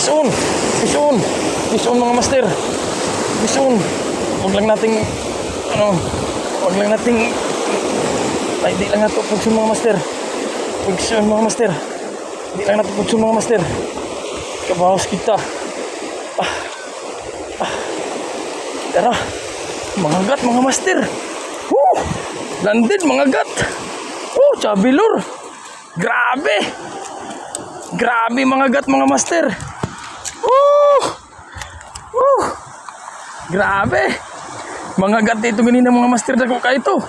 Fish on. Fish on. Fish on mga master. Fish on. Huwag lang nating huwag lang nating ay di lang nato pagsun mga master. Pagsun mga master. Di lang nato pagsun mga master. Kabawas kita. Tara. Mga gat mga master. Landed mga gat. Chubby lure. Grabe. Grabe mga gat mga master. Grabe. Mga gat dito ganina mga master, dako ka ito.